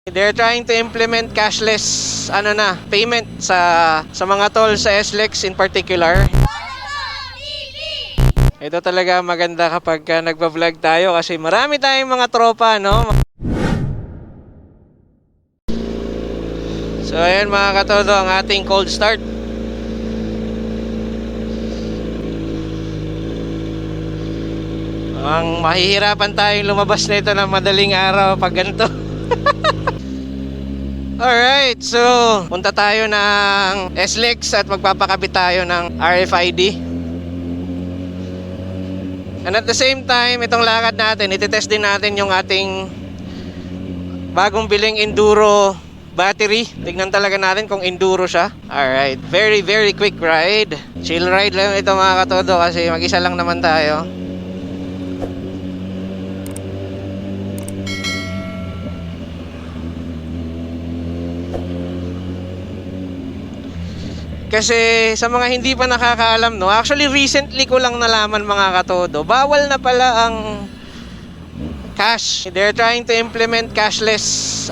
They're trying to implement cashless payment sa mga toll sa SLEX in particular. Ito talaga maganda kapag nagba-vlog tayo kasi marami tayong mga tropa, no? So ayan mga katodo, ang ating cold start. Ang mahihirapan tayong lumabas nito ng madaling araw pag ganito. Alright, so punta tayo ng SLEX at magpapakabit tayo ng RFID. And at the same time, itong lakad natin, ititest din natin yung ating bagong biling enduro battery. Tignan talaga natin kung enduro siya. Alright, very quick ride. Chill ride lang ito mga katodo kasi mag-isa lang naman tayo. Kasi sa mga hindi pa nakakaalam, no, actually recently ko lang nalaman mga katodo, bawal na pala ang cash. They're trying to implement cashless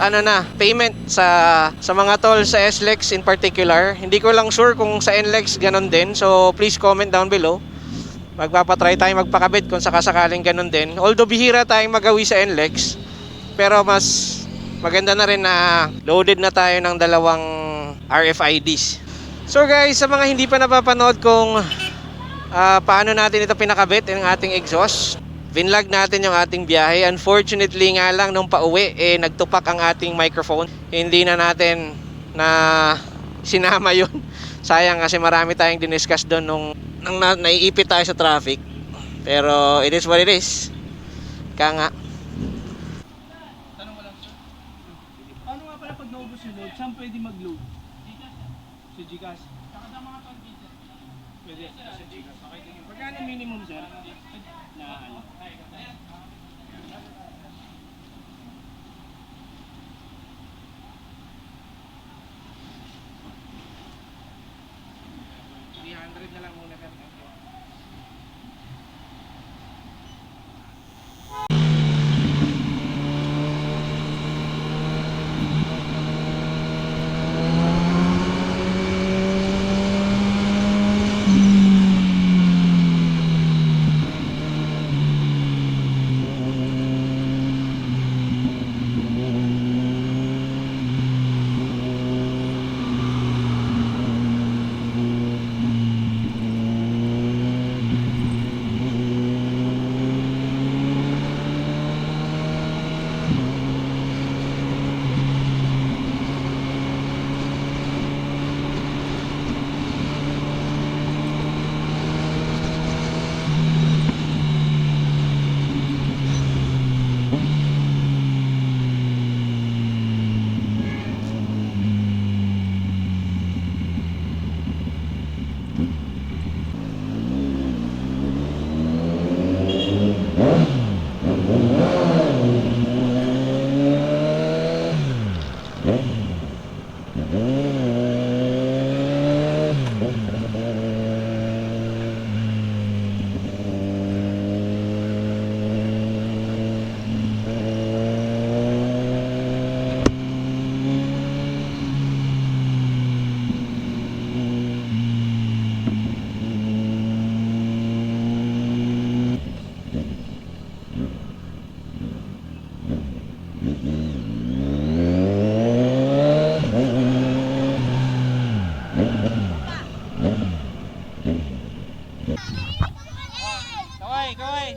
payment sa mga toll sa SLEX in particular. Hindi ko lang sure kung sa NLEX ganon din. So please comment down below. Magpapatry tayong magpakabit kung sakasakaling ganon din. Although bihira tayong magawi sa NLEX, pero mas maganda na rin na loaded na tayo ng dalawang RFIDs. So guys, sa mga hindi pa napapanood kung paano natin ito pinakabit, yung ating exhaust, vinlog natin yung ating biyahe. Unfortunately nga lang nung pauwi, nagtupak ang ating microphone. Hindi na natin na sinama yun. Sayang kasi marami tayong diniscuss doon nung naiipit tayo sa traffic. Pero it is what it is. Kaya nga. Tanong ko lang, sir. Paano nga pala pag naubos yung load, saan pwede mag-load? Sa Gcash. Saka sa mga tol dito. Pwede sa Gcash. Okay, tingin. Pagkano minimum, sir? Na ano? 300 na lang muna, sir. Kaway!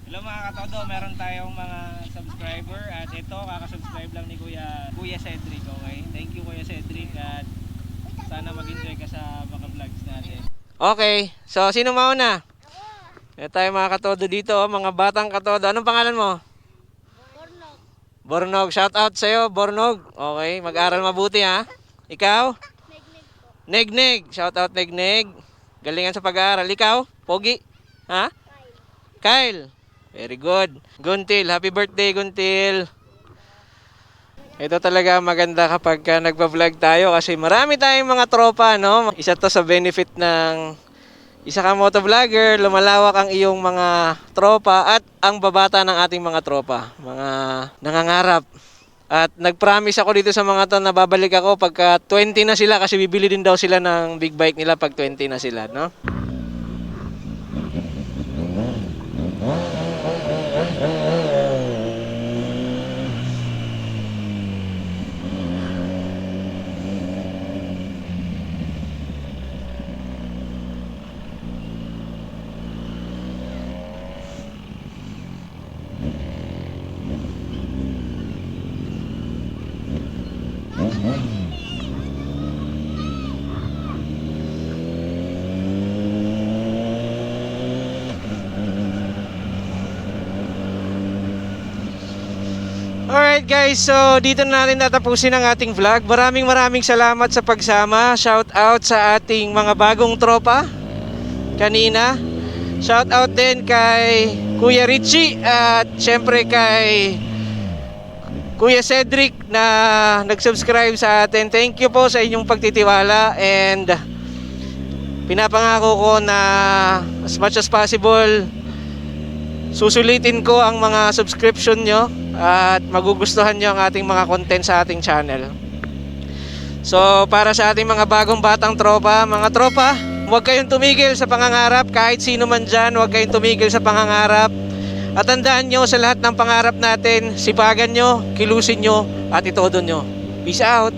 Hello mga katodo, meron tayong mga subscriber at ito kakasubscribe lang ni Kuya Cedric, okay? Thank you Kuya Cedric at sana mag-enjoy ka sa mga vlogs natin. Okay, so sino mauna? Ito tayo mga katodo dito, mga batang katodo. Anong pangalan mo? Bornog. Shout out sa'yo, Bornog. Okay, mag-aral mabuti ha. Ikaw? Negneg. Shout out Negneg. Galingan sa pag-aaral. Ikaw? Pogi? Ha? Kyle. Very good. Guntil. Happy birthday, Guntil. Ito talaga maganda kapag nagpa-vlog tayo kasi marami tayong mga tropa, no? Isa to sa benefit ng isa kang motovlogger, lumalawak ang iyong mga tropa at ang babata ng ating mga tropa, mga nangangarap. At nag-promise ako dito sa mga to na babalik ako pagka 20 na sila kasi bibili din daw sila ng big bike nila pag 20 na sila, no? Alright guys, so dito na natin tatapusin ang ating vlog. Maraming salamat sa pagsama. Shout out sa ating mga bagong tropa kanina. Shout out din kay Kuya Richie at syempre kay Kuya Cedric na nag-subscribe sa atin. Thank you po sa inyong pagtitiwala and pinapangako ko na as much as possible susulitin ko ang mga subscription nyo at magugustuhan nyo ang ating mga content sa ating channel. So para sa ating mga bagong batang tropa, mga tropa, huwag kayong tumigil sa pangangarap. Kahit sino man dyan, huwag kayong tumigil sa pangangarap. At tandaan nyo sa lahat ng pangarap natin, sipagan nyo, kilusin nyo at itodo nyo. Peace out!